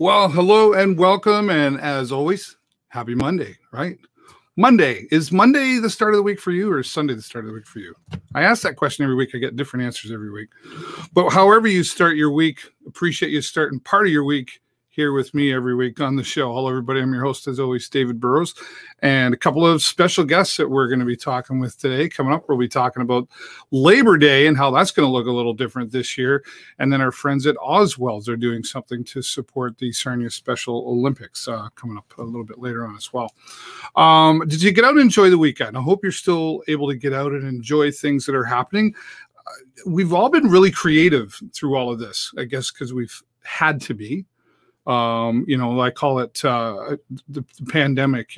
Well, hello and welcome. And as always, happy Monday, right? Monday. Is Monday the start of the week for you, or is Sunday the start of the week for you? I ask that question every week. I get different answers every week. But however you start your week, appreciate you starting part of your week here with me every week on the show. Hello, everybody. I'm your host, as always, David Burrows, and a couple of special guests that we're going to be talking with today. Coming up, we'll be talking about Labor Day and how that's going to look a little different this year. And then our friends at Ozwelds are doing something to support the Sarnia Special Olympics coming up a little bit later on as well. Did you get out and enjoy the weekend? I hope you're still able to get out and enjoy things that are happening. We've all been really creative through all of this, I guess, because we've had to be. I call it the pandemic,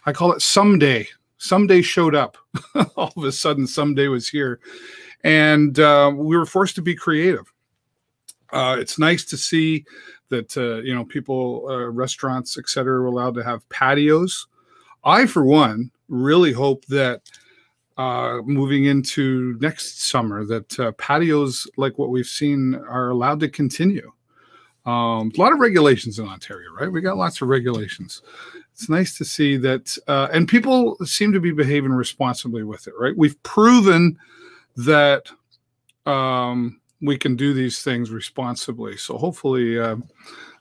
I call it someday showed up. All of a sudden, someday was here, and we were forced to be creative. It's nice to see that, people, restaurants, et cetera, are allowed to have patios. I, for one, really hope that moving into next summer that patios like what we've seen are allowed to continue. A lot of regulations in Ontario, right? We got lots of regulations. It's nice to see that, and people seem to be behaving responsibly with it, right? We've proven that we can do these things responsibly. So hopefully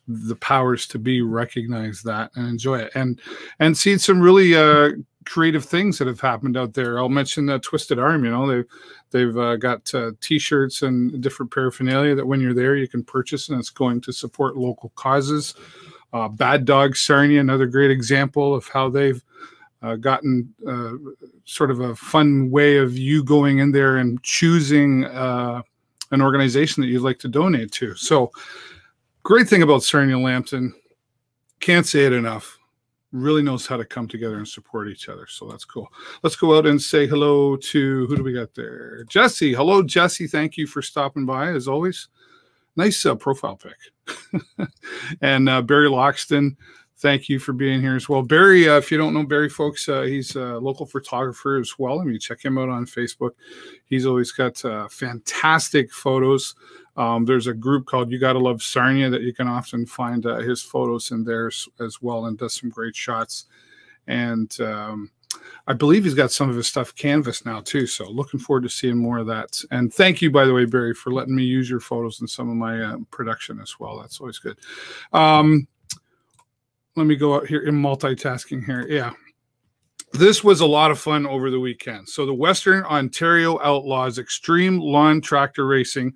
the powers to be recognize that and enjoy it, and see some really creative things that have happened out there. I'll mention Twisted Arm. They've got T-shirts and different paraphernalia that when you're there you can purchase, and it's going to support local causes. Bad Dog Sarnia, another great example of how they've gotten sort of a fun way of you going in there and choosing an organization that you'd like to donate to. So great thing about Sarnia Lambton, can't say it enough, really knows how to come together and support each other. So that's cool. Let's go out and say hello to, who do we got there? Jesse. Hello, Jesse. Thank you for stopping by, as always. Nice profile pic. And Barry Loxton, thank you for being here as well. Barry, if you don't know Barry, folks, he's a local photographer as well. I mean, check him out on Facebook. He's always got fantastic photos. There's a group called You Gotta Love Sarnia that you can often find his photos in there as well, and does some great shots. And I believe he's got some of his stuff canvas now too. So looking forward to seeing more of that. And thank you, by the way, Barry, for letting me use your photos in some of my production as well. That's always good. Let me go out here in multitasking here. Yeah. This was a lot of fun over the weekend. So the Western Ontario Outlaws Extreme Lawn Tractor Racing.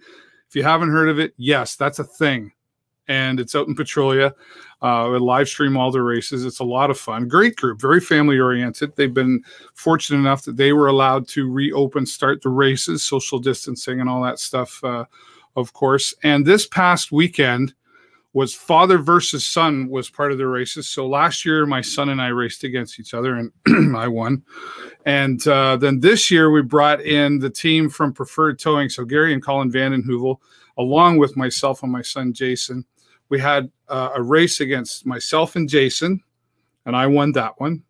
If you haven't heard of it, yes, that's a thing. And it's out in Petrolia. We live stream all the races. It's a lot of fun. Great group, very family oriented. They've been fortunate enough that they were allowed to reopen, start the races, social distancing and all that stuff, of course. And this past weekend was father versus son was part of the races. So last year, my son and I raced against each other, and I won. And then this year, we brought in the team from Preferred Towing. So Gary and Colin Vanden Heuvel, along with myself and my son, Jason. We had a race against myself and Jason, and I won that one.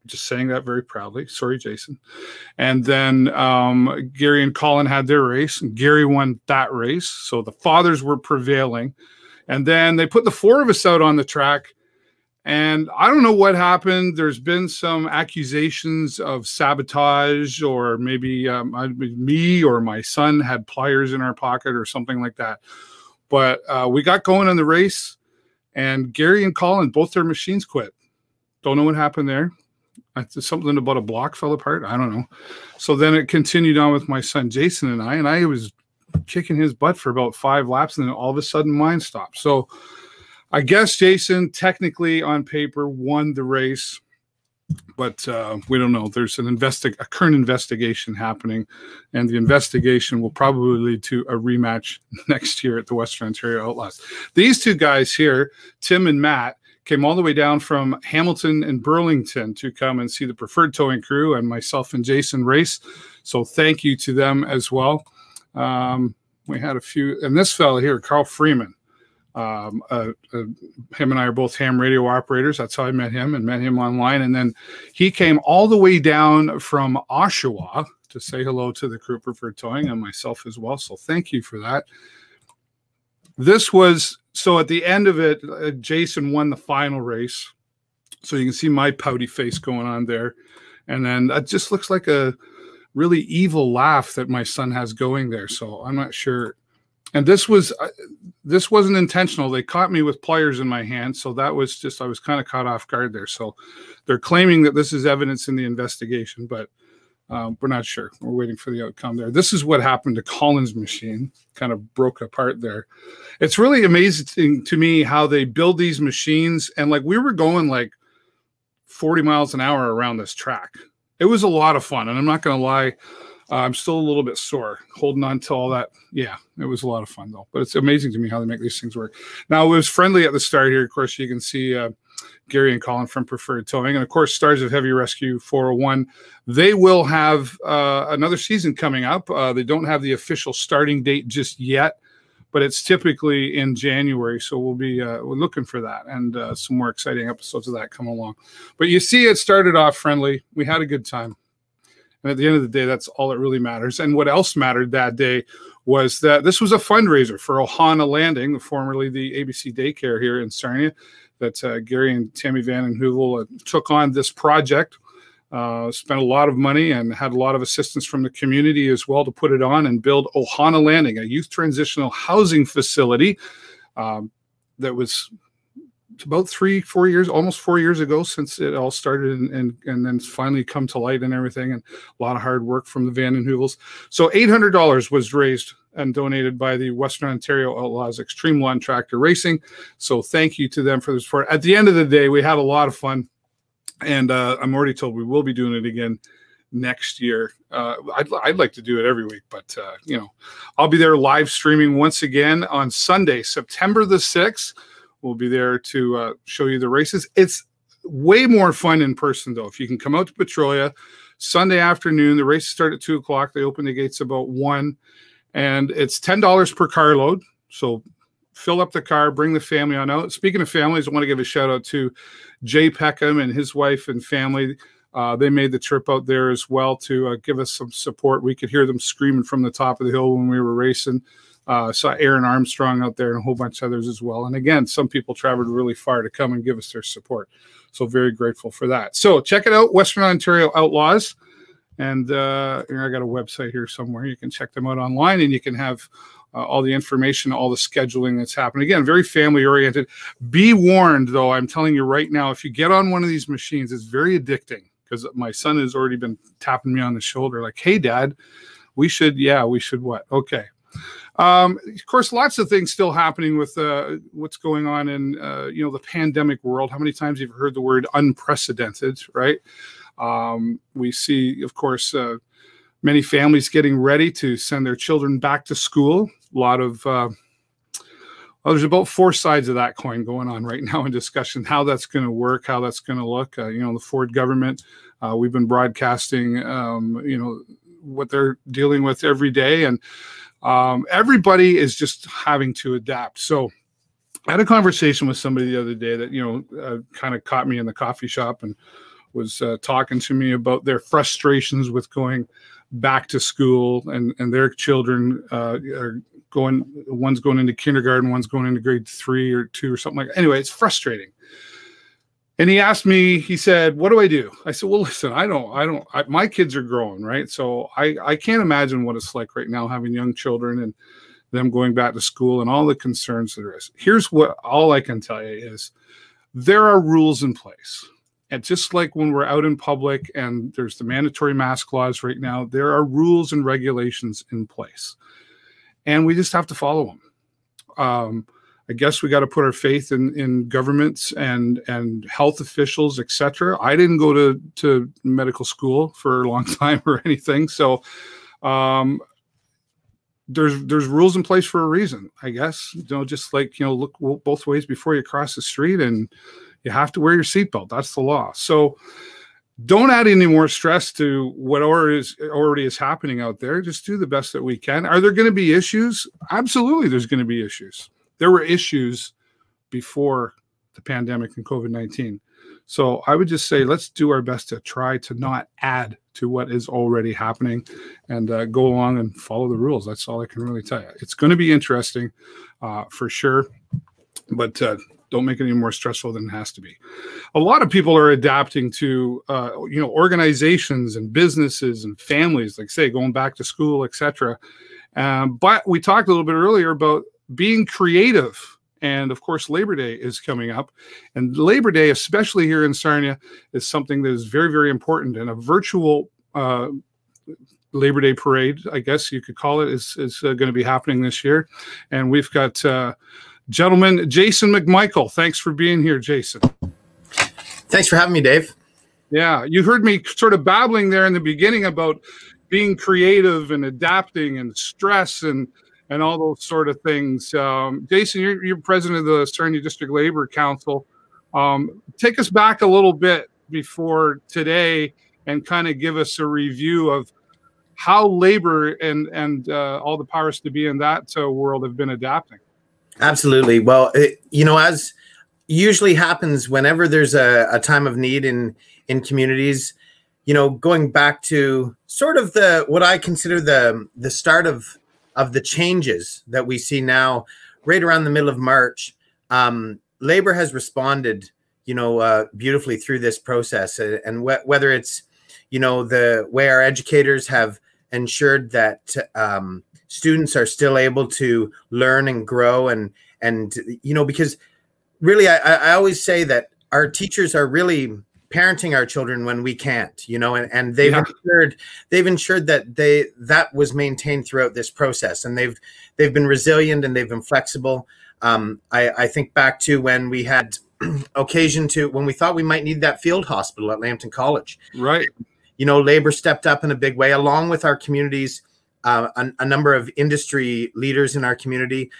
Just saying that very proudly. Sorry, Jason. And then Gary and Colin had their race, and Gary won that race. So the fathers were prevailing. And then they put the four of us out on the track, and I don't know what happened. There's been some accusations of sabotage, or maybe me or my son had pliers in our pocket or something like that. But we got going in the race, and Gary and Colin, both their machines quit. Don't know what happened there. Something about a block fell apart. I don't know. So then it continued on with my son Jason and I was kicking his butt for about 5 laps, and then all of a sudden mine stopped. So I guess Jason technically on paper won the race, but we don't know. There's a current investigation happening, and the investigation will probably lead to a rematch next year at the Western Ontario Outlaws. These two guys here, Tim and Matt, came all the way down from Hamilton and Burlington to come and see the Preferred Towing crew and myself and Jason race. So thank you to them as well. We had a few, and this fella here, Carl Freeman, him and I are both ham radio operators. That's how I met him, and met him online. And then he came all the way down from Oshawa to say hello to the crew Preferred Towing and myself as well. So thank you for that. This was So at the end of it, Jason won the final race. So you can see my pouty face going on there. And then that just looks like a really evil laugh that my son has going there. So I'm not sure. And this wasn't intentional. They caught me with pliers in my hand. So that was just, I was kind of caught off guard there. So they're claiming that this is evidence in the investigation, but we're not sure. We're waiting for the outcome there. This is what happened to Colin's machine. Kind of broke apart there. It's really amazing to me how they build these machines. And like we were going like 40 miles an hour around this track. It was a lot of fun. And I'm not going to lie, I'm still a little bit sore holding on to all that. Yeah, it was a lot of fun though. But it's amazing to me how they make these things work. Now, it was friendly at the start here. Of course, you can see Gary and Colin from Preferred Towing. And of course, Stars of Heavy Rescue 401. They will have another season coming up. They don't have the official starting date just yet, but it's typically in January. So we'll be we're looking for that, and some more exciting episodes of that come along. But you see, it started off friendly. We had a good time. And at the end of the day, that's all that really matters. And what else mattered that day was that this was a fundraiser for Ohana Landing, formerly the ABC Daycare here in Sarnia, that Gary and Tammy Van Heuvel took on this project, spent a lot of money and had a lot of assistance from the community as well to put it on and build Ohana Landing, a youth transitional housing facility that was about 3-4 years, almost 4 years ago since it all started, and then finally come to light and everything, and a lot of hard work from the Van den Heuvels. So $800 was raised and donated by the Western Ontario Outlaws Extreme Lawn Tractor Racing. So thank you to them for the support. At the end of the day, we had a lot of fun, and I'm already told we will be doing it again next year. I'd like to do it every week, but you know, I'll be there live streaming once again on Sunday, September the 6th. We'll be there to show you the races. It's way more fun in person, though. If you can come out to Petrolia Sunday afternoon, the races start at 2 o'clock. They open the gates about 1, and it's $10 per carload. So fill up the car, bring the family on out. Speaking of families, I want to give a shout out to Jay Peckham and his wife and family. They made the trip out there as well to give us some support. We could hear them screaming from the top of the hill when we were racing. Saw Aaron Armstrong out there and a whole bunch of others as well. And again, some people traveled really far to come and give us their support. So very grateful for that. So check it out, Western Ontario Outlaws. And I got a website here somewhere. You can check them out online, and you can have all the information, all the scheduling that's happening. Again, very family oriented. Be warned, though, I'm telling you right now, if you get on one of these machines, it's very addicting, because my son has already been tapping me on the shoulder like, hey, Dad, we should what? Okay. Of course, lots of things still happening with what's going on in the pandemic world. How many times have you heard the word unprecedented, right? We see, of course, many families getting ready to send their children back to school. A lot of there's about 4 sides of that coin going on right now in discussion, how that's going to work, how that's going to look. The Ford government, we've been broadcasting, what they're dealing with every day, and everybody is just having to adapt. So I had a conversation with somebody the other day that, kind of caught me in the coffee shop and was talking to me about their frustrations with going back to school, and their children are one's going into kindergarten, one's going into grade 3 or 2 or something like that. Anyway, it's frustrating. And he asked me, he said, what do I do? I said, well, listen, my kids are growing, right? So I can't imagine what it's like right now having young children and them going back to school and all the concerns there is. Here's what all I can tell you is there are rules in place. And just like when we're out in public and there's the mandatory mask laws right now, there are rules and regulations in place. And we just have to follow them. I guess we got to put our faith in governments and health officials, etc. I didn't go to medical school for a long time or anything. So there's rules in place for a reason, I guess. Just like, look both ways before you cross the street, and you have to wear your seatbelt. That's the law. So don't add any more stress to what already is happening out there. Just do the best that we can. Are there going to be issues? Absolutely, there's going to be issues. There were issues before the pandemic and COVID-19. So I would just say, let's do our best to try to not add to what is already happening, and go along and follow the rules. That's all I can really tell you. It's going to be interesting for sure. but don't make it any more stressful than it has to be. A lot of people are adapting to, organizations and businesses and families, like say, going back to school, etc. But we talked a little bit earlier about being creative. And of course, Labor Day is coming up. And Labor Day, especially here in Sarnia, is something that is very, very important. And a virtual Labor Day parade, I guess you could call it, is going to be happening this year. And we've got gentleman Jason McMichael. Thanks for being here, Jason. Thanks for having me, Dave. Yeah, you heard me sort of babbling there in the beginning about being creative and adapting and stress and all those sort of things. Jason, you're president of the Sarnia District Labor Council. Take us back a little bit before today and kind of give us a review of how labor and all the powers to be in that world have been adapting. Absolutely. Well, as usually happens whenever there's a time of need in communities, going back to sort of what I consider the start of the changes that we see now, right around the middle of March, labor has responded, beautifully through this process. And whether it's, the way our educators have ensured that students are still able to learn and grow and because really I always say that our teachers are really parenting our children when we can't, and they've ensured that that was maintained throughout this process, and they've been resilient and they've been flexible. I think back to when we had occasion to when we thought we might need that field hospital at Lambton College. Right. Labor stepped up in a big way, along with our communities, a number of industry leaders in our community.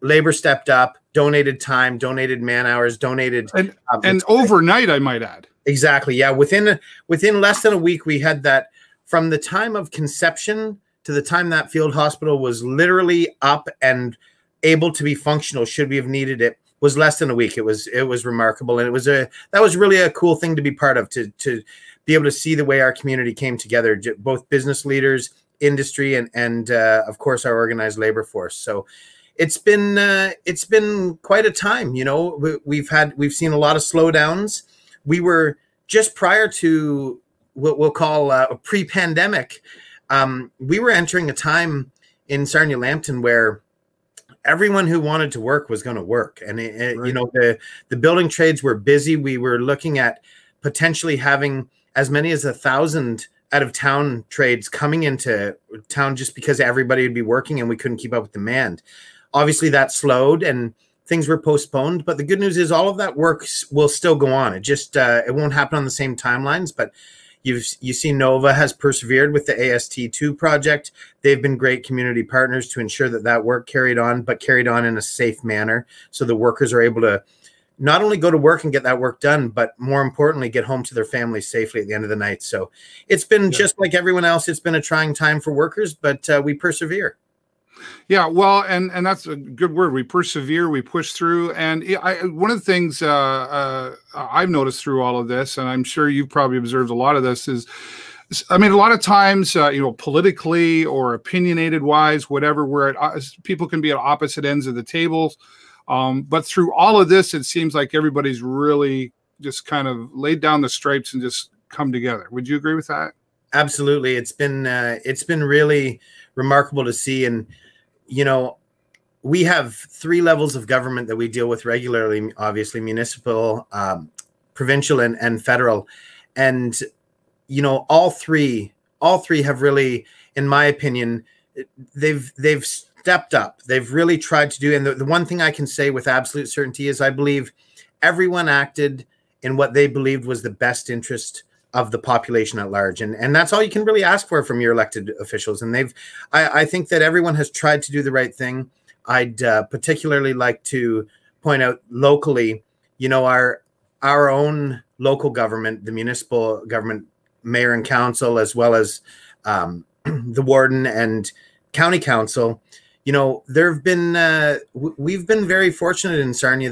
Labor stepped up, donated time, donated man hours, donated and overnight, I might add. Exactly. Yeah. Within less than a week, we had that from the time of conception to the time that field hospital was literally up and able to be functional. Should we have needed it, was less than a week. It was remarkable, and that was really a cool thing to be part of, to be able to see the way our community came together, both business leaders, industry, and of course our organized labor force. So it's been quite a time. We've seen a lot of slowdowns. We were just prior to what we'll call a pre-pandemic. We were entering a time in Sarnia Lambton where everyone who wanted to work was going to work, and right. The building trades were busy. We were looking at potentially having as many as 1,000 out of town trades coming into town just because everybody would be working and we couldn't keep up with demand. Obviously that slowed and things were postponed, but the good news is all of that work will still go on. It just, it won't happen on the same timelines, but you see Nova has persevered with the AST2 project. They've been great community partners to ensure that work carried on, but carried on in a safe manner. So the workers are able to not only go to work and get that work done, but more importantly, get home to their families safely at the end of the night. So it's been just like everyone else. It's been a trying time for workers, but we persevere. Yeah, well, and that's a good word. We persevere, we push through. And one of the things I've noticed through all of this, and I'm sure you've probably observed a lot of this, is, I mean, a lot of times, politically or opinionated wise, whatever, people can be at opposite ends of the tables. But through all of this, it seems like everybody's really just kind of laid down the stripes and just come together. Would you agree with that? Absolutely. It's been really remarkable to see. And, we have 3 levels of government that we deal with regularly, obviously municipal, provincial, and federal. And, all three have really, in my opinion, they've stepped up. They've really tried to do. And the one thing I can say with absolute certainty is I believe everyone acted in what they believed was the best interest of the population at large. And that's all you can really ask for from your elected officials. And I think that everyone has tried to do the right thing. I'd particularly like to point out locally, our own local government, the municipal government, mayor and council, as well as the warden and county council. There have been, we've been very fortunate in Sarnia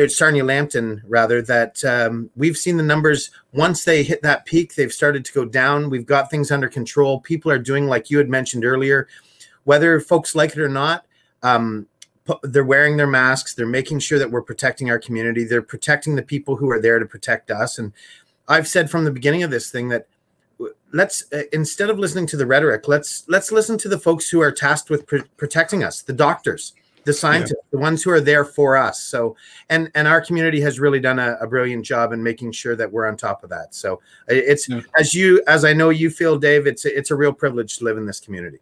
Sarnia Lambton rather, that we've seen the numbers, once they hit that peak, they've started to go down. We've got things under control. People are doing, like you had mentioned earlier, whether folks like it or not, they're wearing their masks. They're making sure that we're protecting our community. They're protecting the people who are there to protect us. And I've said from the beginning of this thing that let's instead of listening to the rhetoric, let's listen to the folks who are tasked with protecting us, the doctors, the scientists, the ones who are there for us. So, and our community has really done a brilliant job in making sure that we're on top of that. So it's as I know you feel, Dave, it's a real privilege to live in this community.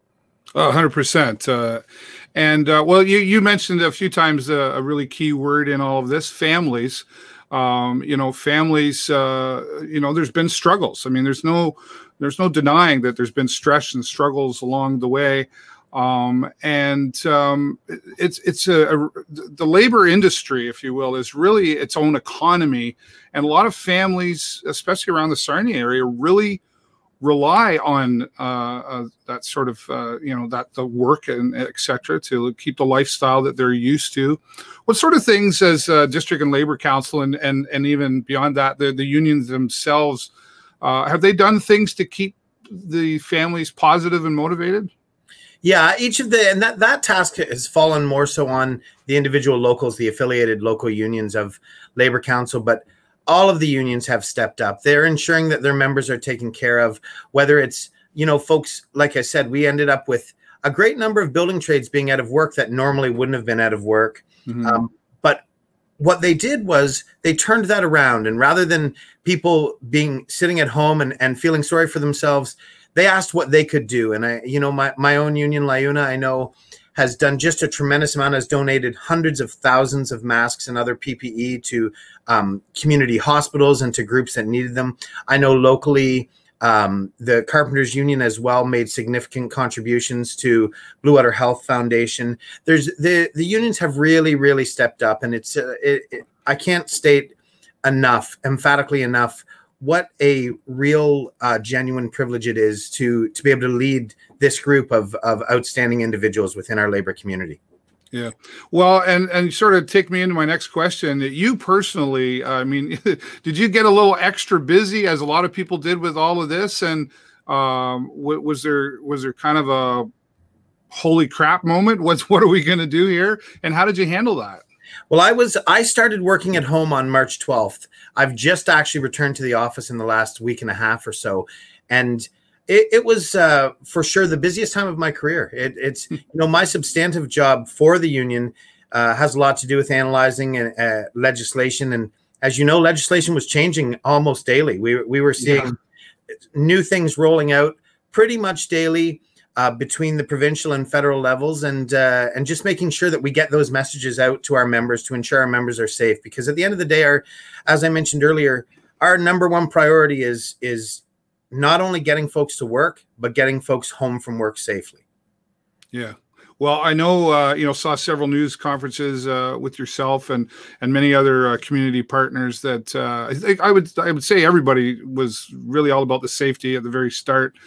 100%. Well, you mentioned a few times a really key word in all of this: families. Families. There's been struggles. I mean, there's no denying that there's been stress and struggles along the way. The labor industry, if you will, is really its own economy, and a lot of families, especially around the Sarnia area, really rely on that sort of the work and et cetera to keep the lifestyle that they're used to. What sort of things, as district and labor council and even beyond that, the unions themselves, have they done things to keep the families positive and motivated? Yeah, and that task has fallen more so on the individual locals, the affiliated local unions of Labor Council, but all of the unions have stepped up. They're ensuring that their members are taken care of, whether it's, folks, like I said, we ended up with a great number of building trades being out of work that normally wouldn't have been out of work. Mm-hmm. But what they did was they turned that around, and rather than people sitting at home and feeling sorry for themselves, they asked what they could do. And my own union, LiUNA, I know has done just a tremendous amount, has donated hundreds of thousands of masks and other PPE to community hospitals and to groups that needed them. I know locally, the Carpenters Union as well made significant contributions to Blue Water Health Foundation. The unions have really, really stepped up, and I can't state emphatically enough, what a real genuine privilege it is to be able to lead this group of outstanding individuals within our labor community. Yeah. Well, and sort of take me into my next question. You personally, I mean, did you get a little extra busy, as a lot of people did with all of this? And was there kind of a holy crap moment? What are we going to do here? And how did you handle that? Well, I started working at home on March 12th. I've just actually returned to the office in the last week and a half or so. And it was for sure the busiest time of my career. It's my substantive job for the union has a lot to do with analyzing legislation. And as you know, legislation was changing almost daily. We were seeing new things rolling out pretty much daily. Between the provincial and federal levels, and just making sure that we get those messages out to our members to ensure our members are safe. Because at the end of the day, as I mentioned earlier, our number one priority is not only getting folks to work, but getting folks home from work safely. Yeah. Well, I know, saw several news conferences with yourself and many other community partners that I would say everybody was really all about the safety at the very start.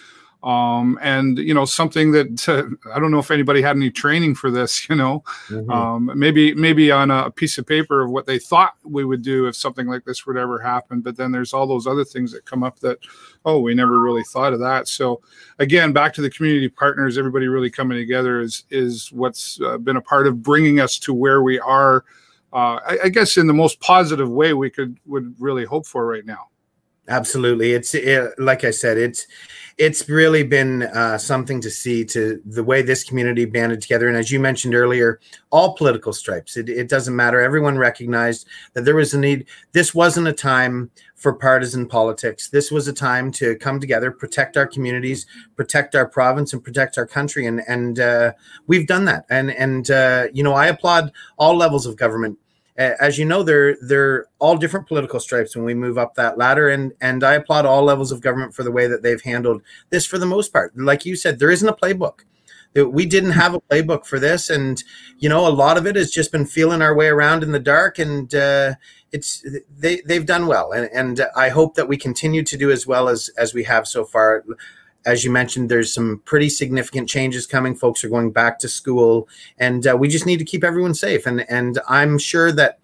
And something that I don't know if anybody had any training for this, maybe on a piece of paper of what they thought we would do if something like this would ever happen. But then there's all those other things that come up that, we never really thought of that. So again, back to the community partners, everybody really coming together is what's been a part of bringing us to where we are, I guess, in the most positive way we would really hope for right now. Absolutely. Like I said, it's really been something to see, to the way this community banded together. And as you mentioned earlier, all political stripes, it doesn't matter. Everyone recognized that there was a need. This wasn't a time for partisan politics. This was a time to come together, protect our communities, protect our province, and protect our country. And we've done that. And I applaud all levels of government. As you know, they're all different political stripes when we move up that ladder, and I applaud all levels of government for the way that they've handled this for the most part. Like you said, there isn't a playbook. We didn't have a playbook for this, and a lot of it has just been feeling our way around in the dark, and they've done well, and I hope that we continue to do as well as we have so far. As you mentioned, there's some pretty significant changes coming. Folks are going back to school, and we just need to keep everyone safe. And I'm sure that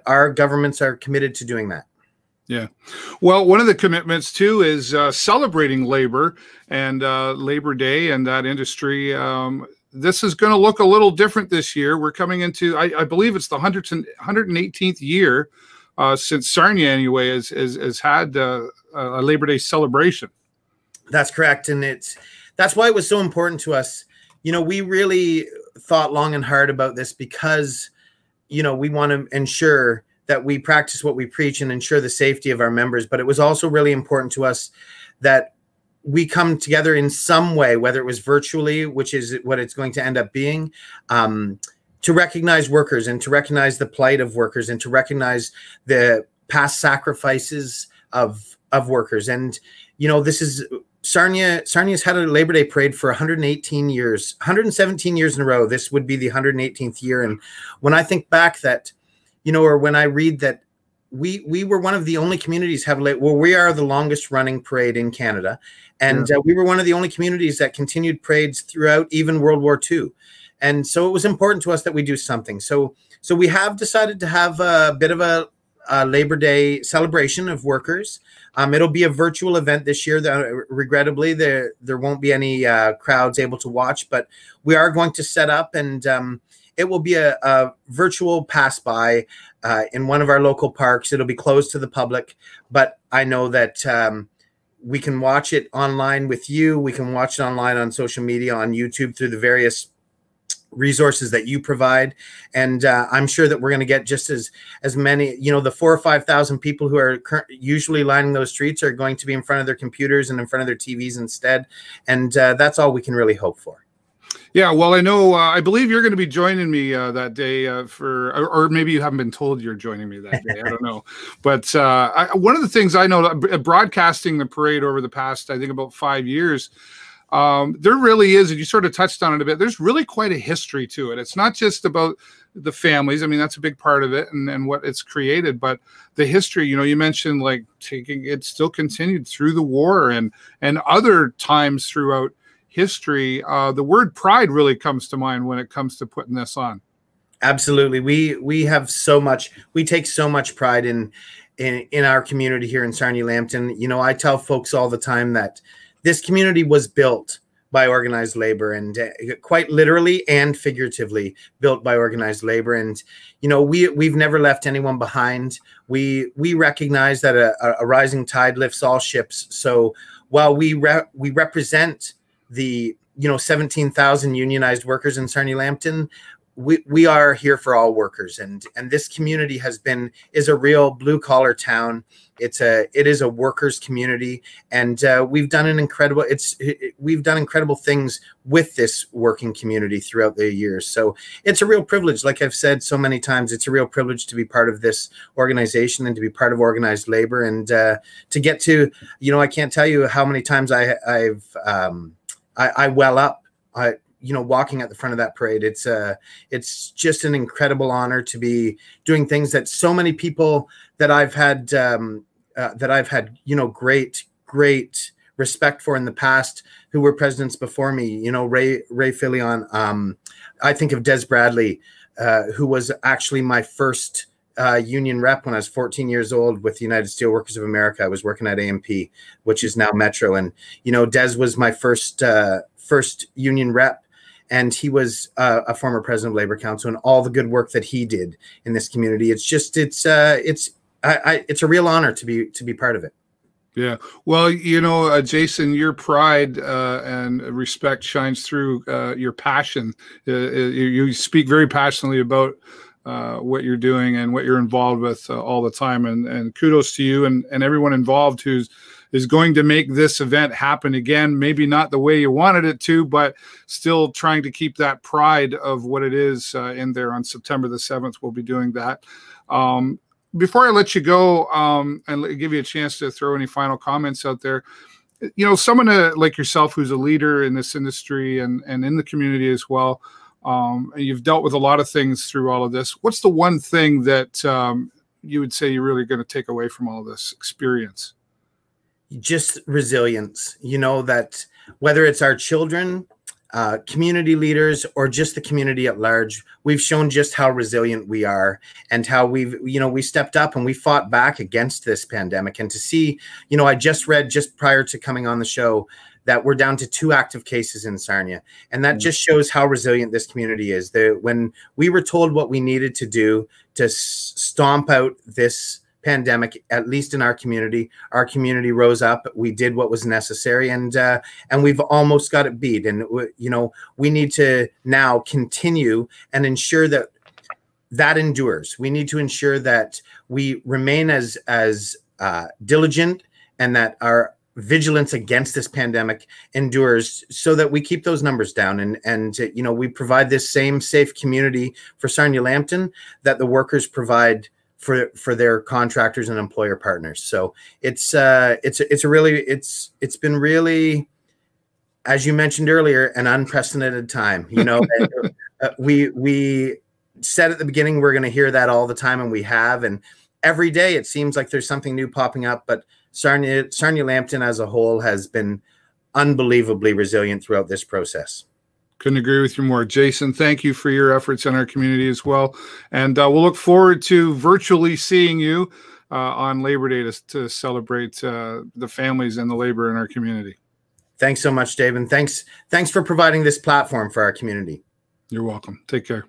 our governments are committed to doing that. Yeah. Well, one of the commitments, too, is celebrating labor and Labor Day and that industry. this is going to look a little different this year. We're coming into, I believe it's the 118th year since Sarnia, anyway, has had a Labor Day celebration. That's correct. And that's why it was so important to us. We really thought long and hard about this because, we want to ensure that we practice what we preach and ensure the safety of our members. But it was also really important to us that we come together in some way, whether it was virtually, which is what it's going to end up being, to recognize workers and to recognize the plight of workers and to recognize the past sacrifices of workers. And, this is Sarnia's had a Labor Day parade for 117 years in a row. This would be the 118th year. And when I think back that, or when I read that we were one of the only communities we are the longest running parade in Canada. And we were one of the only communities that continued parades throughout even World War II. And so it was important to us that we do something. So we have decided to have a bit of a Labor Day celebration of workers. It'll be a virtual event this year. Regrettably, there won't be any crowds able to watch, but we are going to set up, and it will be a virtual pass by in one of our local parks. It'll be closed to the public, but I know that we can watch it online with you. We can watch it online on social media, on YouTube, through the various resources that you provide. And I'm sure that we're going to get just as many, the 4,000 or 5,000 people who are usually lining those streets are going to be in front of their computers and in front of their TVs instead. And that's all we can really hope for. Yeah, well, I know, I believe you're going to be joining me that day or maybe you haven't been told you're joining me that day. I don't know. But one of the things I know, broadcasting the parade over the past, I think about 5 years, there really is, and you sort of touched on it a bit, there's really quite a history to it. It's not just about the families. I mean, that's a big part of it and what it's created, but the history, you mentioned like it still continued through the war and other times throughout history. The word pride really comes to mind when it comes to putting this on. Absolutely. We have so much, we take so much pride in our community here in Sarnia Lambton. I tell folks all the time that this community was built by organized labor, and quite literally and figuratively built by organized labor. And, we've never left anyone behind. We recognize that a rising tide lifts all ships. So while we represent the, 17,000 unionized workers in Sarnia Lambton, we are here for all workers. And this community is a real blue collar town. It is a workers community, and we've done incredible things with this working community throughout the years. So it's a real privilege. Like I've said so many times, it's a real privilege to be part of this organization and to be part of organized labor, and to get to, I can't tell you how many times I well up, walking at the front of that parade. It's just an incredible honor to be doing things that so many people that I've had, great respect for in the past, who were presidents before me, Ray Fillion. I think of Des Bradley, who was actually my first union rep when I was 14 years old with the United Steelworkers of America. I was working at AMP, which is now Metro. And, Des was my first union rep. And he was a former president of Labor Council, and all the good work that he did in this community. It's a real honor to be part of it. Yeah. Well, Jason, your pride and respect shines through your passion. You speak very passionately about what you're doing and what you're involved with all the time. And kudos to you and everyone involved is going to make this event happen again. Maybe not the way you wanted it to, but still trying to keep that pride of what it is in there on September the 7th. We'll be doing that. Before I let you go and give you a chance to throw any final comments out there, someone like yourself who's a leader in this industry and in the community as well, you've dealt with a lot of things through all of this. What's the one thing that you would say you're really going to take away from all this experience? Just resilience, that whether it's our children, community leaders, or just the community at large, we've shown just how resilient we are and how we stepped up and we fought back against this pandemic. And to see, I just read just prior to coming on the show, that we're down to 2 active cases in Sarnia. And that just shows how resilient this community is. When we were told what we needed to do to stomp out this pandemic, at least in our community rose up. We did what was necessary, and we've almost got it beat. And we need to now continue and ensure that endures. We need to ensure that we remain as diligent, and that our vigilance against this pandemic endures, so that we keep those numbers down, and we provide this same safe community for Sarnia Lambton that the workers provide for their contractors and employer partners. So it's been really, as you mentioned earlier, an unprecedented time. We said at the beginning we're going to hear that all the time, and we have, and every day it seems like there's something new popping up. But Sarnia Lambton as a whole has been unbelievably resilient throughout this process. Couldn't agree with you more. Jason, thank you for your efforts in our community as well. And we'll look forward to virtually seeing you on Labor Day to celebrate the families and the labor in our community. Thanks so much, Dave. And thanks for providing this platform for our community. You're welcome. Take care.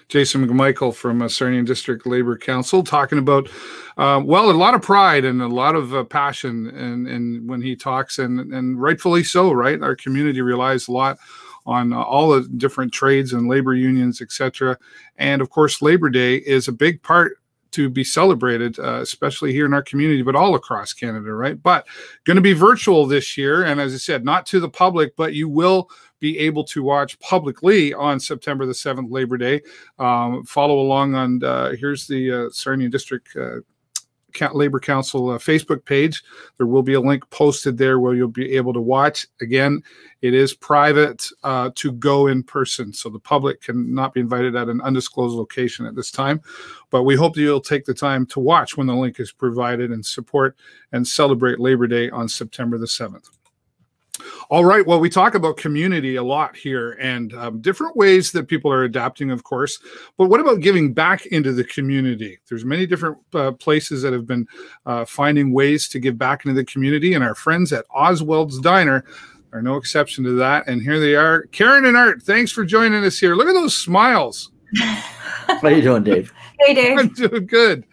Jason McMichael from Sarnia District Labor Council, talking about, well, a lot of pride and a lot of passion and when he talks, and rightfully so, right? Our community relies a lot on all the different trades and labor unions, etc. And of course, Labor Day is a big part to be celebrated, especially here in our community, but all across Canada, right? But going to be virtual this year. And as I said, not to the public, but you will be able to watch publicly on September the 7th, Labor Day. Follow along on, here's the Sarnia District Labor Council Facebook page. There will be a link posted there where you'll be able to watch. Again, it is private to go in person, so the public cannot be invited at an undisclosed location at this time. But we hope that you'll take the time to watch when the link is provided and support and celebrate Labor Day on September the 7th. All right. Well, we talk about community a lot here, and different ways that people are adapting, of course. But what about giving back into the community? There's many different places that have been finding ways to give back into the community, and our friends at Ozwelds Diner are no exception to that. And here they are. Karen and Art, thanks for joining us here. Look at those smiles. How are you doing, Dave? Hey, Dave. I'm doing good.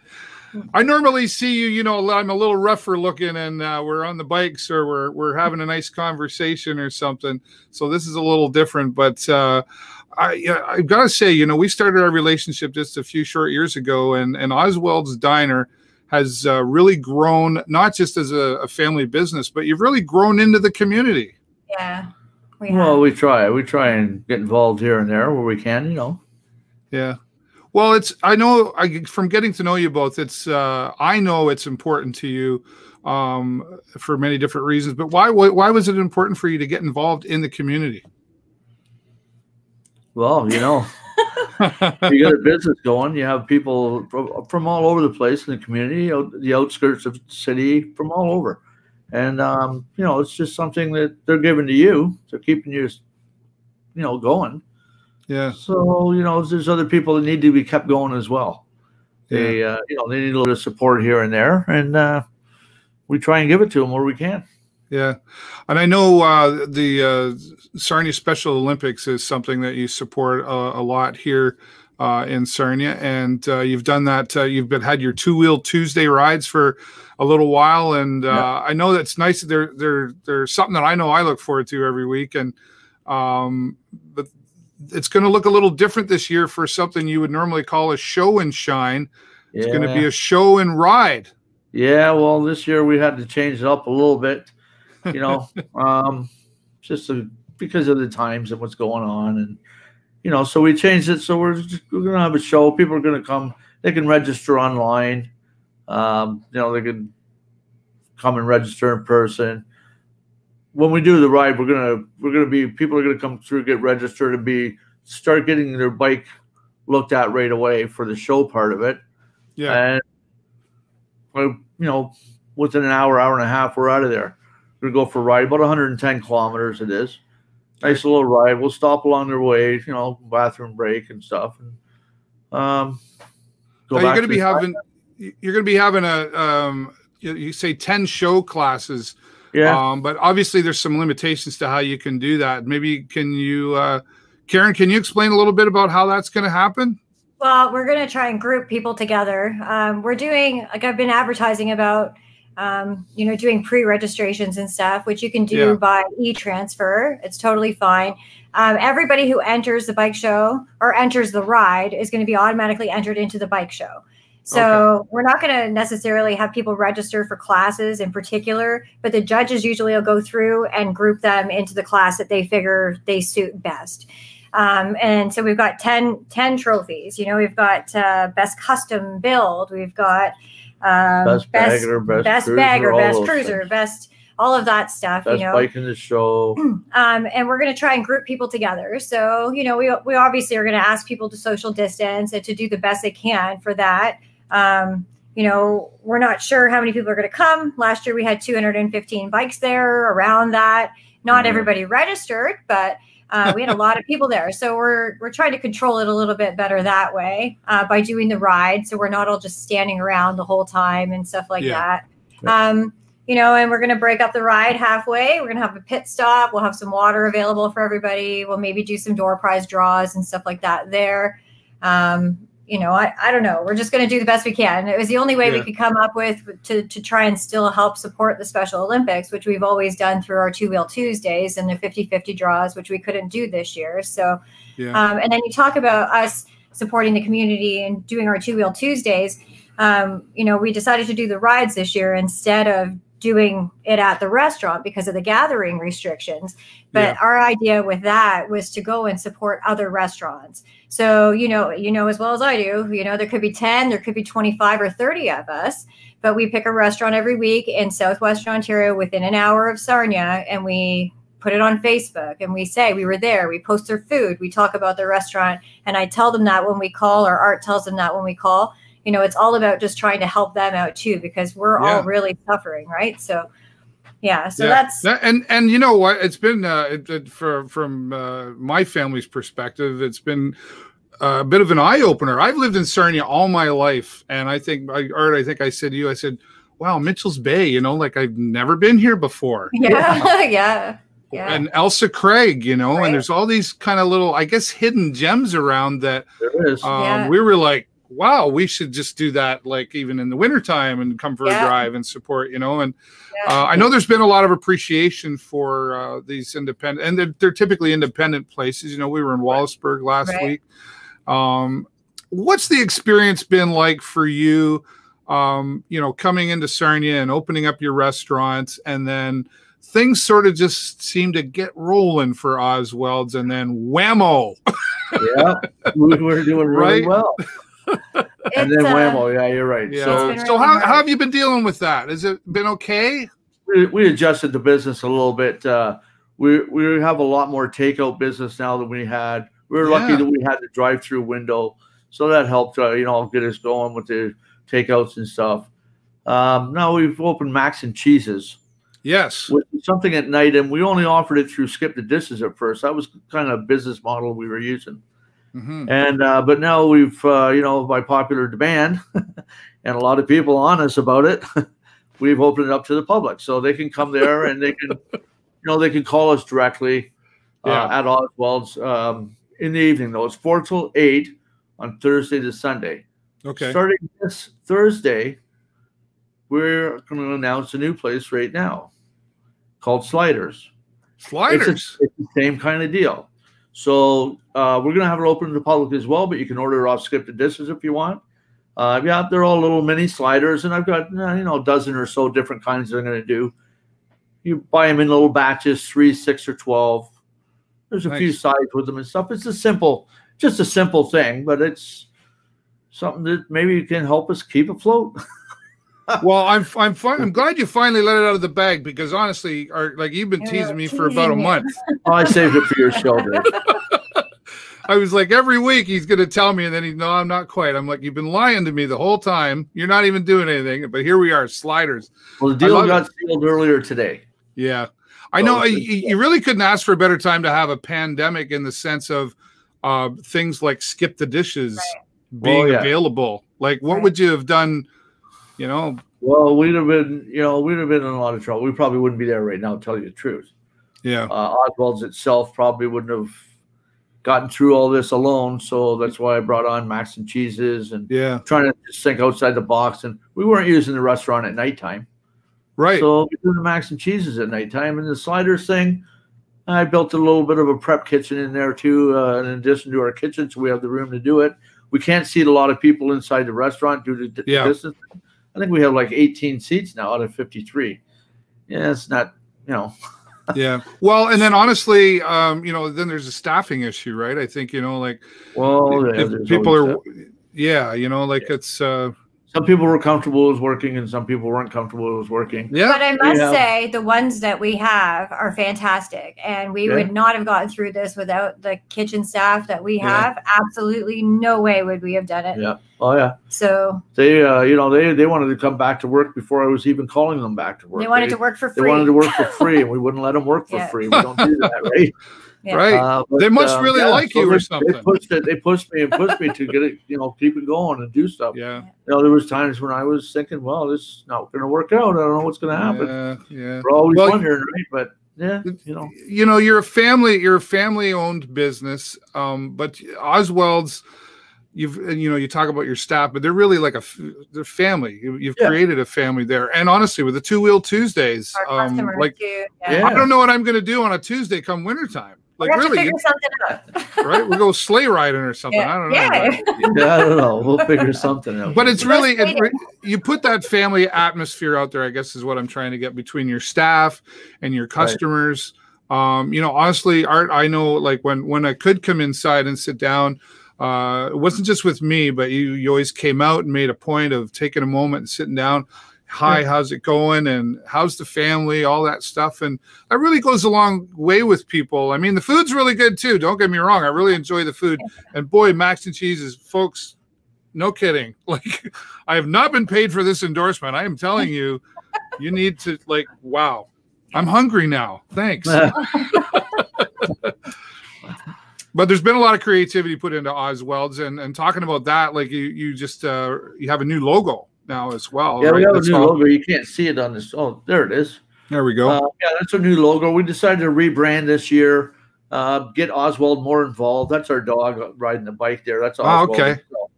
I normally see you, I'm a little rougher looking, and we're on the bikes, or we're having a nice conversation or something. So this is a little different, but I've got to say, we started our relationship just a few short years ago, and Ozwelds Diner has really grown, not just as a family business, but you've really grown into the community. Yeah. Well, we try and get involved here and there where we can, Yeah. Well, I know from getting to know you both, I know it's important to you for many different reasons, but why was it important for you to get involved in the community? Well, you got a business going, you have people from all over the place in the community, the outskirts of the city, from all over. And, it's just something that they're giving to you. They're keeping you, going. Yeah. So, there's other people that need to be kept going as well. They, they need a little bit of support here and there, and we try and give it to them where we can. Yeah. And I know the Sarnia Special Olympics is something that you support a lot here in Sarnia, and you've done that. You've had your two-wheel Tuesday rides for a little while, and I know that's nice. They're something that I know I look forward to every week, and but it's going to look a little different this year for something you would normally call a show and shine. It's going to be a show and ride. Yeah, well, this year we had to change it up a little bit, just because of the times and what's going on. And, so we changed it. So we're going to have a show. People are going to come. They can register online. They can come and register in person. When we do the ride, people are gonna come through, get registered, and start getting their bike looked at right away for the show part of it. Yeah. And within an hour and a half, we're out of there. We're gonna go for a ride, about 110 kilometers it is. Nice little ride. We'll stop along their way, bathroom break and stuff. And you're gonna be having a you say 10 show classes. Yeah. But obviously there's some limitations to how you can do that. Maybe can you, Karen, can you explain a little bit about how that's going to happen? Well, we're going to try and group people together. We're doing, like I've been advertising about, doing pre-registrations and stuff, which you can do by e-transfer. It's totally fine. Everybody who enters the bike show or enters the ride is going to be automatically entered into the bike show. So we're not going to necessarily have people register for classes in particular, but the judges usually will go through and group them into the class that they figure they suit best. And so we've got 10 trophies. We've got best custom build. We've got best bagger, best cruiser, best all of that stuff. Best bike in the show. And we're going to try and group people together. So, we obviously are going to ask people to social distance and to do the best they can for that. We're not sure how many people are going to come. Last year we had 215 bikes there around that. Not everybody registered, but we had a lot of people there. So we're trying to control it a little bit better that way by doing the ride. So we're not all just standing around the whole time and stuff like that. And we're going to break up the ride halfway. We're going to have a pit stop. We'll have some water available for everybody. We'll maybe do some door prize draws and stuff like that there. I don't know. We're just going to do the best we can. It was the only way we could come up with to try and still help support the Special Olympics, which we've always done through our Two-Wheel Tuesdays and the 50-50 draws, which we couldn't do this year. So, and then you talk about us supporting the community and doing our Two-Wheel Tuesdays. We decided to do the rides this year instead of doing it at the restaurant because of the gathering restrictions. But our idea with that was to go and support other restaurants. So, as well as I do, there could be 10, there could be 25 or 30 of us, but we pick a restaurant every week in Southwestern Ontario within an hour of Sarnia, and we put it on Facebook and we say we were there, we post their food, we talk about the restaurant. And I tell them that when we call, or Art tells them that when we call. It's all about just trying to help them out too, because we're all really suffering, right? So, that's and you know what? It's been from my family's perspective, it's been a bit of an eye opener. I've lived in Sarnia all my life, and I think Art, I said to you, I said, "Wow, Mitchell's Bay, like I've never been here before." Yeah. And Elsa Craig, and there's all these kind of little, I guess, hidden gems around that. There is. We were like, wow, we should just do that, like even in the wintertime, and come for a drive and support, and I know there's been a lot of appreciation for these independent, and they're typically independent places. We were in Wallaceburg last week. What's the experience been like for you, coming into Sarnia and opening up your restaurants, and then things sort of just seem to get rolling for Ozwelds, and then whammo. We're doing really well. And then whammo, you're right. Yeah. So how have you been dealing with that? Has it been okay? We adjusted the business a little bit. We have a lot more takeout business now than we had. We were lucky that we had the drive-through window, so that helped get us going with the takeouts and stuff. Now we've opened Macs and Cheeses. Yes. With something at night, and we only offered it through Skip the Dishes at first. That was kind of a business model we were using. And but now we've by popular demand and a lot of people on us about it, we've opened it up to the public, so they can come there and they can they can call us directly at Ozwelds in the evening, though. It's 4 till 8 on Thursday to Sunday. Starting this Thursday, we're going to announce a new place right now called Sliders. It's the same kind of deal. So we're going to have it open to the public as well, but you can order it off Skip the Dishes if you want. They're all little mini sliders, and I've got a dozen or so different kinds that I'm going to do. You buy them in little batches, 3, 6, or 12. There's a few sides with them and stuff. It's just a simple thing, but it's something that maybe can help us keep afloat. Well, I'm glad you finally let it out of the bag, because honestly, you've been teasing me for about a month. I saved it for your show, Dave. I was like, every week he's going to tell me, and then no, I'm not quite. I'm like, you've been lying to me the whole time. You're not even doing anything, but here we are, Sliders. Well, the deal got sealed earlier today. Yeah, I know. You really couldn't ask for a better time to have a pandemic, in the sense of things like Skip the Dishes being available. Like, what would you have done? Well, we'd have been in a lot of trouble. We probably wouldn't be there right now, to tell you the truth. Yeah. Ozwelds itself probably wouldn't have gotten through all this alone. So that's why I brought on Macs and Cheeses and trying to just think outside the box. And we weren't using the restaurant at nighttime. Right. So we do the Macs and Cheeses at nighttime. And the sliders thing, I built a little bit of a prep kitchen in there too, in addition to our kitchen. So we have the room to do it. We can't seat a lot of people inside the restaurant due to distance. I think we have like 18 seats now out of 53. Yeah, it's not, Yeah. Well, and then honestly, then there's a staffing issue, right? I think, if people are, it's. Some people were comfortable with working and some people weren't comfortable with working. Yeah. But I must say the ones that we have are fantastic. And we would not have gotten through this without the kitchen staff that we have. Absolutely no way would we have done it. Yeah. Oh, yeah. So they wanted to come back to work before I was even calling them back to work. They wanted to work for free. They wanted to work for free, and we wouldn't let them work for free. We don't do that, right? Yeah. Right. They must really like you or something. They pushed me to get it, keep it going and do stuff. Yeah. There was times when I was thinking, well, this is not going to work out. I don't know what's going to happen. Yeah. We're always wondering, right? But you're a family-owned business. But Ozwelds, you talk about your staff, but they're really like they're family. You've created a family there. And honestly, with the 2-Wheel Tuesdays, our customers too. I don't know what I'm going to do on a Tuesday come wintertime. Like we have really, to figure something out. Right? We'll go sleigh riding or something. I don't know. I don't know. We'll figure something out. But it's really, you put that family atmosphere out there, I guess is what I'm trying to get between your staff and your customers. Right. Honestly, Art, I know like when I could come inside and sit down, it wasn't just with me, but you always came out and made a point of taking a moment and sitting down. Hi, how's it going? And how's the family? All that stuff. And that really goes a long way with people. I mean, the food's really good too. Don't get me wrong. I really enjoy the food. And boy, Macs and Cheeses, folks, no kidding. Like, I have not been paid for this endorsement. I am telling you, you need to wow. I'm hungry now. Thanks. But there's been a lot of creativity put into Ozwelds, and talking about that, like you just you have a new logo now as well. Yeah, right? we have a new logo. You can't see it on this. Oh, there it is. There we go. That's a new logo. We decided to rebrand this year. Get Oswald more involved. That's our dog riding the bike there. That's Oswald. Okay. Himself.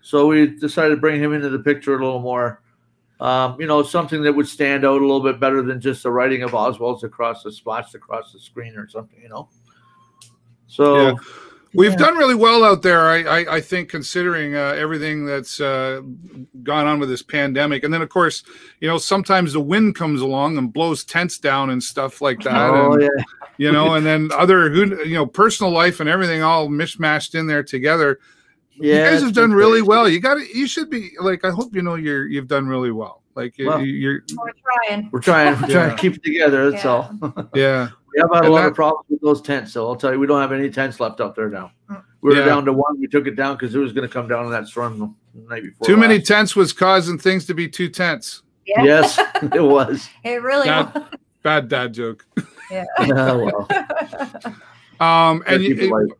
So we decided to bring him into the picture a little more. Something that would stand out a little bit better than just the writing of Oswald's splashed across the screen or something. So we've done really well out there, I think, considering everything that's gone on with this pandemic. And then, of course, sometimes the wind comes along and blows tents down and stuff like that. And then other, personal life and everything all mishmashed in there together. You guys have done really well. You should be I hope you've done really well. We're trying. We're trying to keep it together. That's all. Yeah. We have had a lot of problems with those tents, so I'll tell you, we don't have any tents left up there now. We were down to one. We took it down because it was going to come down in that storm the night before. Too many tents was causing things to be too tense. Yeah. Yes, it was. It really was. Bad dad joke. Yeah. Well.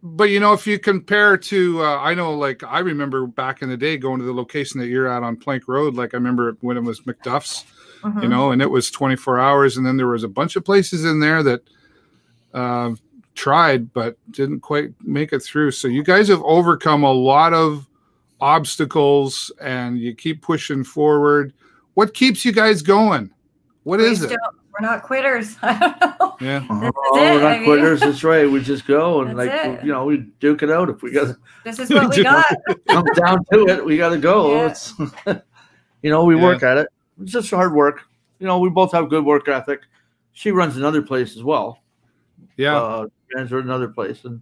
But if you compare to, I know, I remember back in the day going to the location that you're at on Plank Road. I remember when it was McDuff's, and it was 24 hours. And then there was a bunch of places in there that tried, but didn't quite make it through. So you guys have overcome a lot of obstacles and you keep pushing forward. What keeps you guys going? What is it? We're not quitters. I don't know. Yeah. We're not quitters. That's right. We just go and we duke it out if we got. This is what we got. Comes down to it. We got to go. Yeah. It's, we work at it. It's just hard work. We both have good work ethic. She runs another place as well. Yeah. Runs another place, and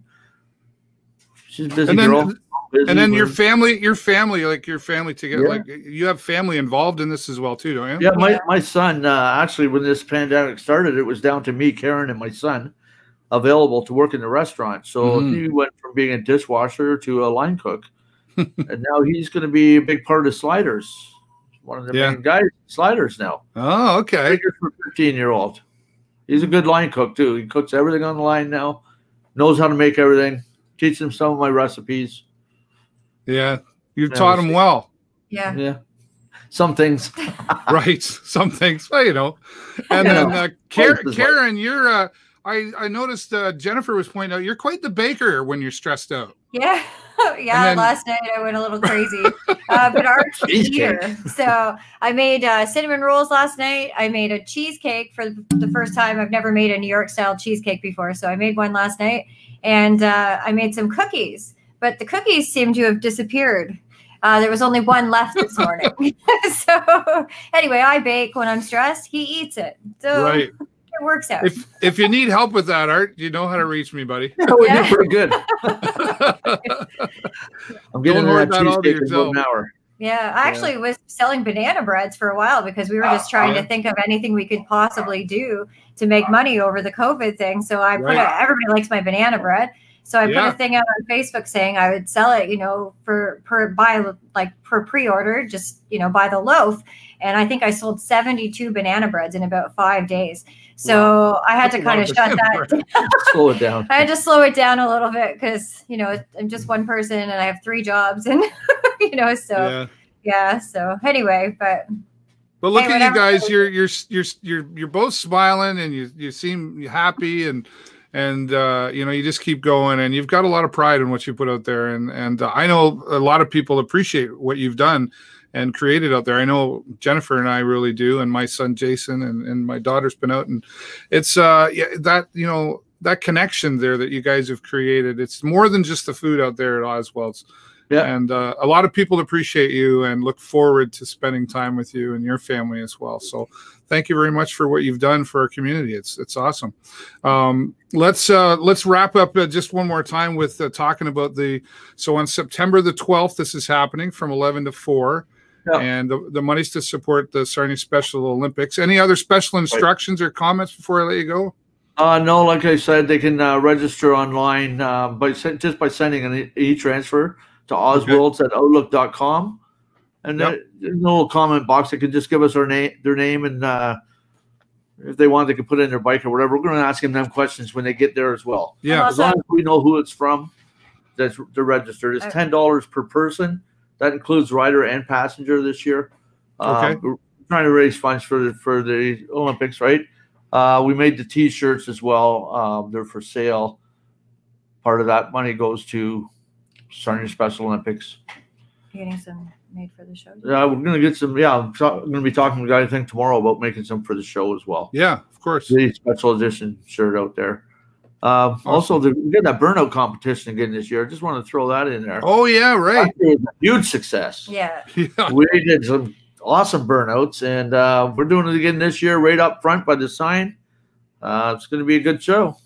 she's a busy girl. And then your family together, you have family involved in this as well too, don't you? Yeah, my son, actually, when this pandemic started, it was down to me, Karen, and my son available to work in the restaurant. So he went from being a dishwasher to a line cook. And now he's going to be a big part of Sliders. One of the main guys in Sliders now. Oh, okay. For a 15-year-old. He's a good line cook too. He cooks everything on the line now, knows how to make everything, teach him some of my recipes. Yeah, you've taught him well. Yeah. Yeah. some things. Right. Some things. Well, you know. And then Karen, you're I noticed Jennifer was pointing out you're quite the baker when you're stressed out. Yeah. Yeah. Then, last night I went a little crazy. But Art's the eater. So I made cinnamon rolls last night. I made a cheesecake for the first time. I've never made a New York style cheesecake before. So I made one last night. And I made some cookies. But the cookies seem to have disappeared. There was only one left this morning. So anyway, I bake when I'm stressed. He eats it. So right. It works out. If you need help with that, Art, you know how to reach me, buddy. Yeah, we did pretty good. I'm getting that all to cheesecake in an hour. Yeah, I actually was selling banana breads for a while because we were just trying to think of anything we could possibly do to make money over the COVID thing. So I put everybody likes my banana bread. So I put a thing out on Facebook saying I would sell it, you know, per pre-order, just, you know, buy the loaf. And I think I sold 72 banana breads in about 5 days. So I had to kind of shut that down. Slow it down. I had to slow it down a little bit because, you know, I'm just one person and I have 3 jobs and, you know, so yeah. So anyway, but look at you guys. You're both smiling and you seem happy and you know, you just keep going and you've got a lot of pride in what you put out there. And I know a lot of people appreciate what you've done and created out there. I know Jennifer and I really do, and my son Jason and my daughter's been out, and it's that, you know, that connection there that you guys have created. It's more than just the food out there at Ozwelds. Yeah, and a lot of people appreciate you and look forward to spending time with you and your family as well. So thank you very much for what you've done for our community. It's awesome. Let's wrap up just one more time with talking about so on September the 12th, this is happening from 11 to 4. Yeah. And the money's to support the Sarnia Special Olympics. Any other special instructions or comments before I let you go? No, like I said, they can register online by sending an e-transfer to ozwelds@outlook.com. And there's a little comment box. They can just give us their name, and if they want, they can put in their bike or whatever. We're going to ask them questions when they get there as well. Yeah, as long as we know who it's from, they're registered. It's $10 per person. That includes rider and passenger this year. We're trying to raise funds for the Olympics, right? We made the T-shirts as well. They're for sale. Part of that money goes to Sarnia Special Olympics. Getting some made for the show. Yeah, we're going to get some. Yeah, I'm going to be talking to the guy, I think, tomorrow about making some for the show as well. Yeah, of course. The special edition shirt out there. Also, we got that burnout competition again this year. I just want to throw that in there. Oh, yeah, right. That was a huge success. Yeah. We did some awesome burnouts, and we're doing it again this year right up front by the sign. It's going to be a good show.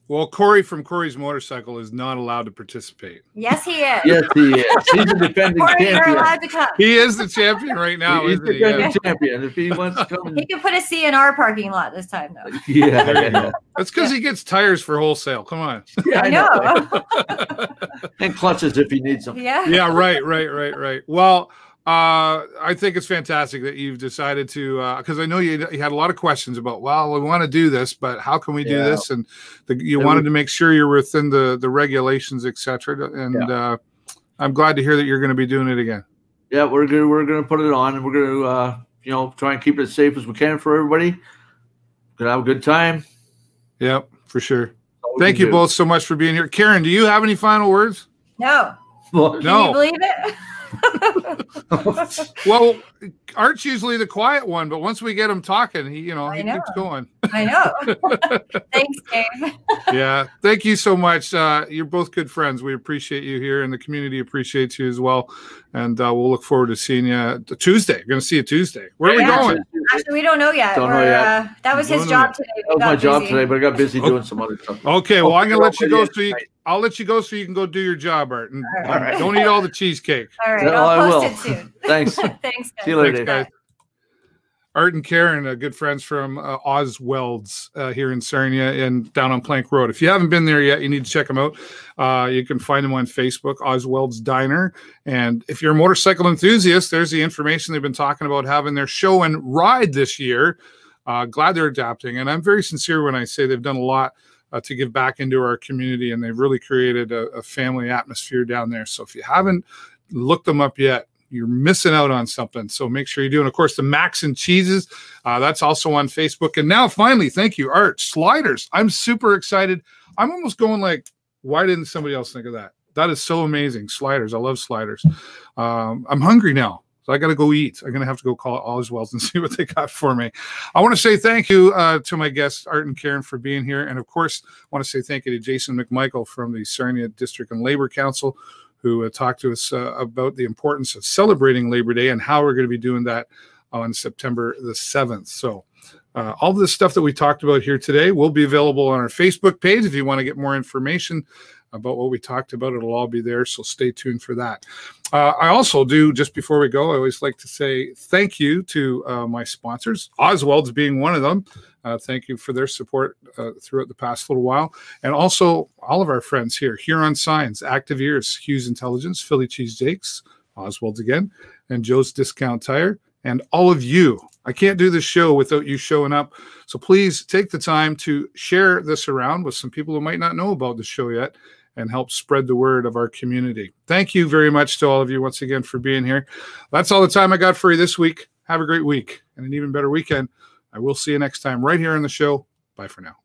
Well, Corey from Corey's Motorcycle is not allowed to participate. Yes, he is. Yes, he is. He's the defending champion. Allowed to come. He is the champion right now. He's the defending champion. If he wants to come, he can put a C in our parking lot this time, though. Yeah. That's because he gets tires for wholesale. Come on. Yeah, I know. And clutches if he needs them. Yeah. Yeah. Right. Well, I think it's fantastic that you've decided to, because I know you had a lot of questions about, well, we want to do this, but how can we do this? And you wanted to make sure you're within the regulations, etc. And I'm glad to hear that you're going to be doing it again. Yeah, we're going to put it on, and we're going to try and keep it as safe as we can for everybody. We're going to have a good time. Yep, for sure. Thank you both so much for being here. Karen, do you have any final words? No. No. Can you believe it? Well, Art's usually the quiet one, but once we get him talking, he keeps going. I know. Thanks, Dave. Yeah, thank you so much. You're both good friends. We appreciate you here, and the community appreciates you as well. And we'll look forward to seeing you Tuesday. We're going to see you Tuesday. Where are we going? Actually, we don't know yet. That was his job today. That was my job today, but I got busy doing some other stuff. Okay, well, I'm going to let you go. I'll let you go so you can go do your job, Art. And don't eat all the cheesecake. All right, I'll post it soon. Thanks. Thanks, guys. See you later, guys. Art and Karen, good friends from Ozwelds here in Sarnia and down on Plank Road. If you haven't been there yet, you need to check them out. You can find them on Facebook, Ozwelds Diner. And if you're a motorcycle enthusiast, there's the information they've been talking about having their show and ride this year. Glad they're adapting. And I'm very sincere when I say they've done a lot to give back into our community, and they've really created a family atmosphere down there. So if you haven't looked them up yet, you're missing out on something. So make sure you do. And of course, the Max and Cheeses, that's also on Facebook. And now finally, thank you, Art, sliders. I'm super excited. I'm almost going like, why didn't somebody else think of that? That is so amazing. Sliders. I love sliders. I'm hungry now. So I got to go eat. I'm going to have to go call Ozwelds and see what they got for me. I want to say thank you to my guests, Art and Karen, for being here. And of course, I want to say thank you to Jason McMichael from the Sarnia District and Labor Council, who talked to us about the importance of celebrating Labor Day and how we're going to be doing that on September the 7th. So all of the stuff that we talked about here today will be available on our Facebook page. If you want to get more information about what we talked about, it'll all be there. So stay tuned for that. I also do, just before we go, I always like to say thank you to my sponsors, Ozwelds being one of them. Thank you for their support throughout the past little while. And also all of our friends here, Huron Signs, Active Ears, Hughes Intelligence, Philly Cheese Jakes, Ozwelds again, and Joe's Discount Tire, and all of you. I can't do this show without you showing up. So please take the time to share this around with some people who might not know about the show yet, and help spread the word of our community. Thank you very much to all of you once again for being here. That's all the time I got for you this week. Have a great week and an even better weekend. I will see you next time right here on the show. Bye for now.